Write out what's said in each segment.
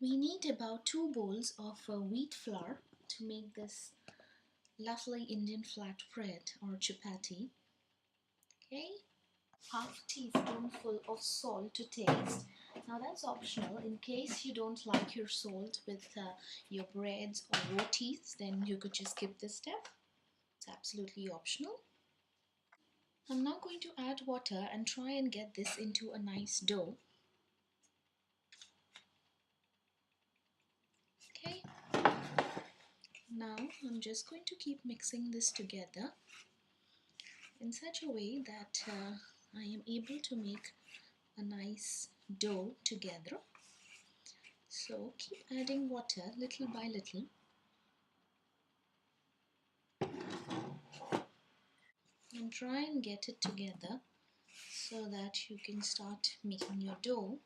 We need about 2 bowls of wheat flour to make this lovely Indian flat bread or chapati. Okay, half teaspoonful of salt to taste. Now that's optional. In case you don't like your salt with your breads or rotis, then you could just skip this step. It's absolutely optional. I'm now going to add water and try and get this into a nice dough. Okay, now I'm just going to keep mixing this together in such a way that I am able to make a nice dough together. So keep adding water little by little. And try and get it together so that you can start making your dough.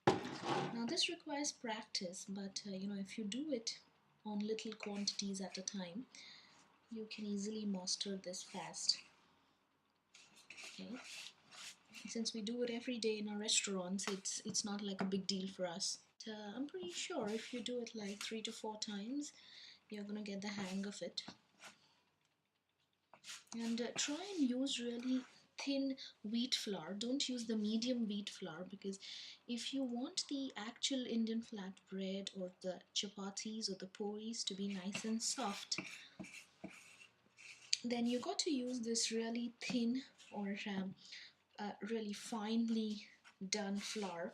Now this requires practice, but if you do it on little quantities at a time, you can easily master this fast. Okay. Since we do it every day in our restaurants, it's not like a big deal for us. I'm pretty sure if you do it like 3 to 4 times, you're gonna get the hang of it. And try and use really thin wheat flour. Don't use the medium wheat flour, because if you want the actual Indian flatbread or the chapatis or the puris to be nice and soft, then you got to use this really thin or really finely done flour.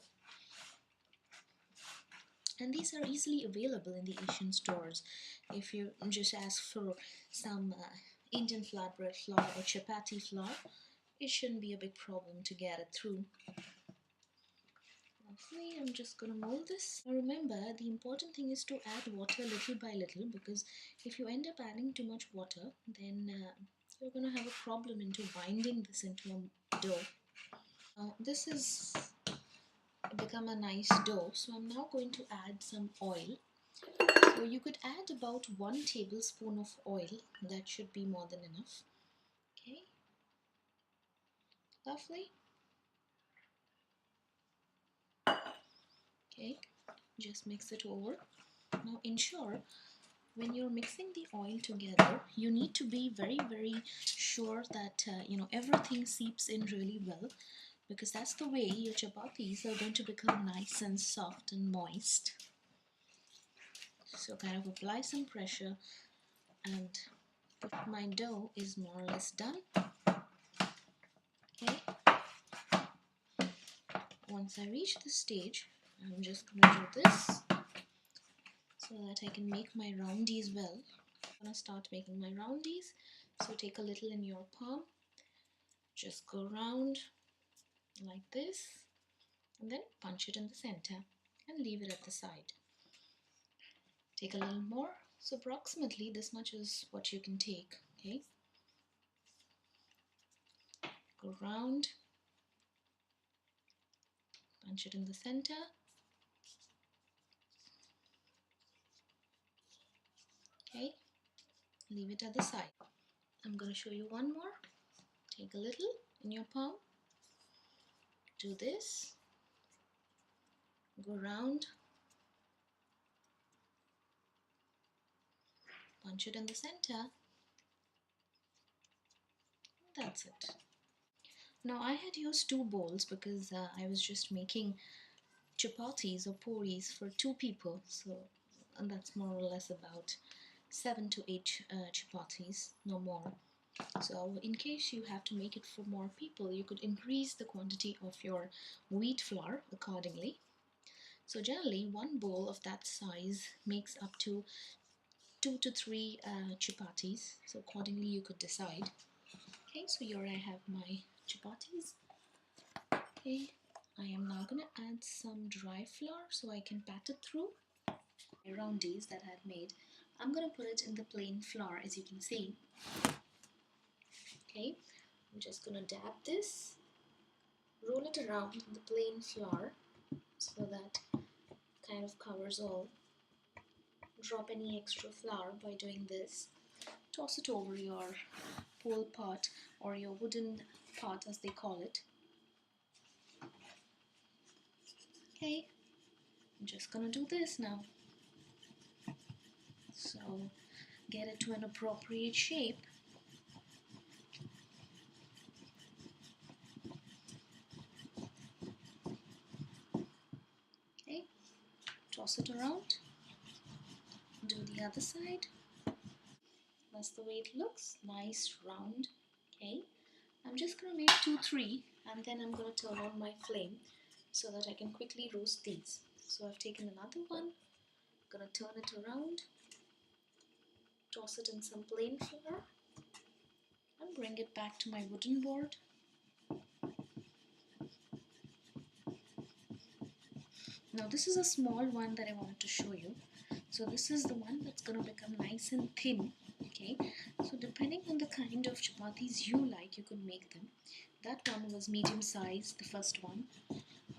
And these are easily available in the Asian stores. If you just ask for some Indian flatbread flour or chapati flour, it shouldn't be a big problem to get it through. Lastly, I'm just going to mold this. Now remember, the important thing is to add water little by little, because if you end up adding too much water, then you're going to have a problem into binding this into a dough. Now this has become a nice dough, so I'm now going to add some oil. So you could add about 1 tablespoon of oil. That should be more than enough. Okay, lovely. Okay, just mix it over. Now ensure when you're mixing the oil together, you need to be very sure that everything seeps in really well, because that's the way your chapatis are going to become nice and soft and moist. So kind of apply some pressure, and my dough is more or less done. Okay, once I reach this stage, I'm just going to do this so that I can make my roundies well. I'm going to start making my roundies. So take a little in your palm, just go around like this, and then punch it in the center and leave it at the side. Take a little more, so approximately this much is what you can take. Okay, go around, punch it in the center, okay, leave it at the side. I'm going to show you one more. Take a little in your palm, do this, go around, punch it in the center. That's it. Now I had used 2 bowls because I was just making chapatis or puris for 2 people, so, and that's more or less about 7 to 8 chapatis, no more. So in case you have to make it for more people, you could increase the quantity of your wheat flour accordingly. So generally 1 bowl of that size makes up to 2 to 3 chapatis, so accordingly you could decide. Okay, so here I have my chapatis. Okay, I am now going to add some dry flour so I can pat it through. My roundies that I've made, I'm going to put it in the plain flour, as you can see. Okay, I'm just going to dab this, roll it around in the plain flour so that kind of covers all. Drop any extra flour by doing this. Toss it over your pole pot or your wooden pot, as they call it. Okay, just gonna do this now. So get it to an appropriate shape. Okay, toss it around. Do the other side. That's the way it looks. Nice round. Okay, I'm just gonna make 2-3 and then I'm gonna turn on my flame so that I can quickly roast these. So I've taken another one, gonna turn it around, toss it in some plain flour and bring it back to my wooden board. Now this is a small one that I wanted to show you. So this is the one that's going to become nice and thin. Okay, so depending on the kind of chapatis you like, you could make them. That one was medium size, the first one,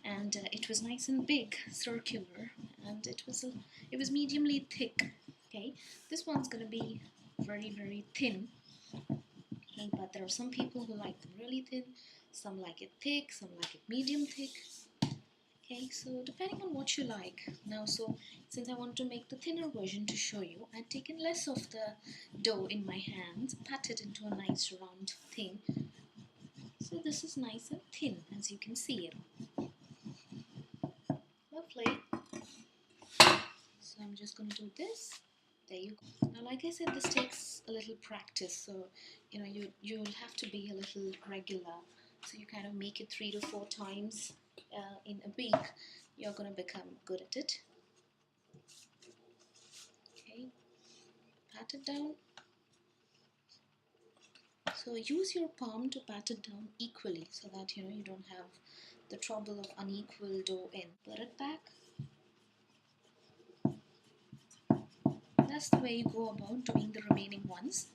and it was nice and big, circular, and it was mediumly thick. Okay, this one's going to be very thin. Okay, but there are some people who like them really thin, some like it thick, some like it medium thick. Okay, so depending on what you like. Now, so since I want to make the thinner version to show you, I've taken less of the dough in my hands, pat it into a nice round thing. So this is nice and thin, as you can see it. Lovely. So I'm just going to do this. There you go. Now, like I said, this takes a little practice. So, you know, you'll have to be a little regular. So you kind of make it 3 to 4 times in a week. You're going to become good at it. Okay, pat it down. So use your palm to pat it down equally so that you don't have the trouble of unequal dough in. Put it back. That's the way you go about doing the remaining ones.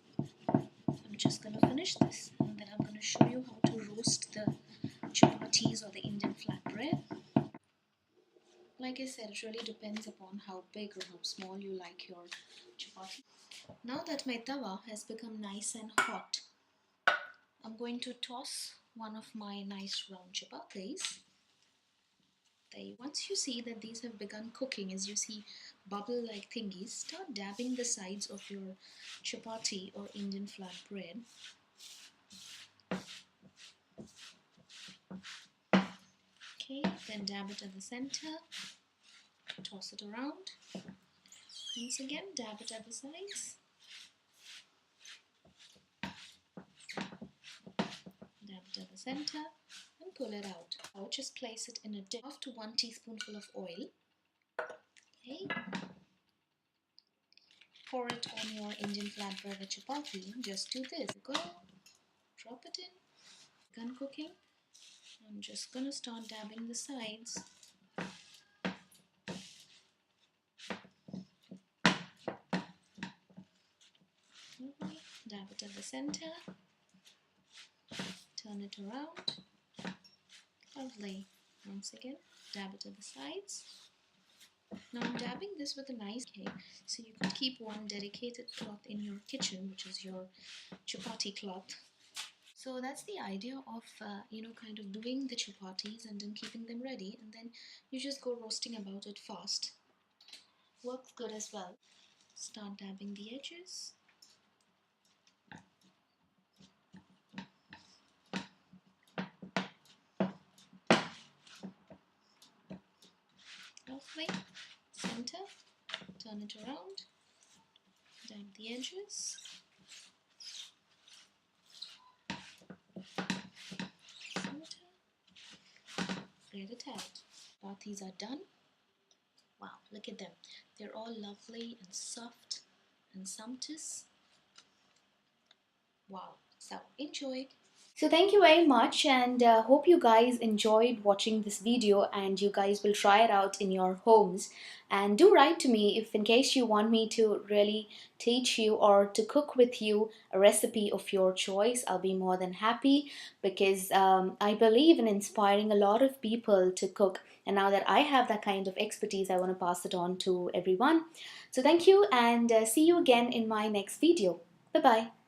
I'm just going to finish this and then I'm going to show you how to roast the chapatis or the Indian flatbread. Like I said, it really depends upon how big or how small you like your chapati. Now that my tawa has become nice and hot, I'm going to toss one of my nice round chapatis. Once you see that these have begun cooking, as you see bubble-like thingies, start dabbing the sides of your chapati or Indian flatbread. Okay, then dab it at the center, toss it around. Once again, dab it at the sides. Dab it at the center and pull it out. Now just place it in a dish. 1/2 to 1 teaspoonful of oil. Okay. Pour it on your Indian flatbread or chapati. Just do this. Go. Drop it in. Done cooking. I'm just gonna start dabbing the sides. Okay. Dab it at the center. Turn it around. Lovely. Once again, dab it at the sides. Now I'm dabbing this with a nice cake, so you can keep one dedicated cloth in your kitchen, which is your chapati cloth. So that's the idea of kind of doing the chapatis and then keeping them ready, and then you just go roasting about it fast. Works good as well. Start dabbing the edges. Lovely. Center. Turn it around. Dab the edges. Spread it out. Chapatis are done. Wow, look at them. They're all lovely and soft and sumptuous. Wow, so enjoy. So thank you very much, and hope you guys enjoyed watching this video and you guys will try it out in your homes. And do write to me if in case you want me to really teach you or to cook with you a recipe of your choice. I'll be more than happy, because I believe in inspiring a lot of people to cook, and now that I have that kind of expertise, I want to pass it on to everyone. So thank you, and see you again in my next video. Bye bye.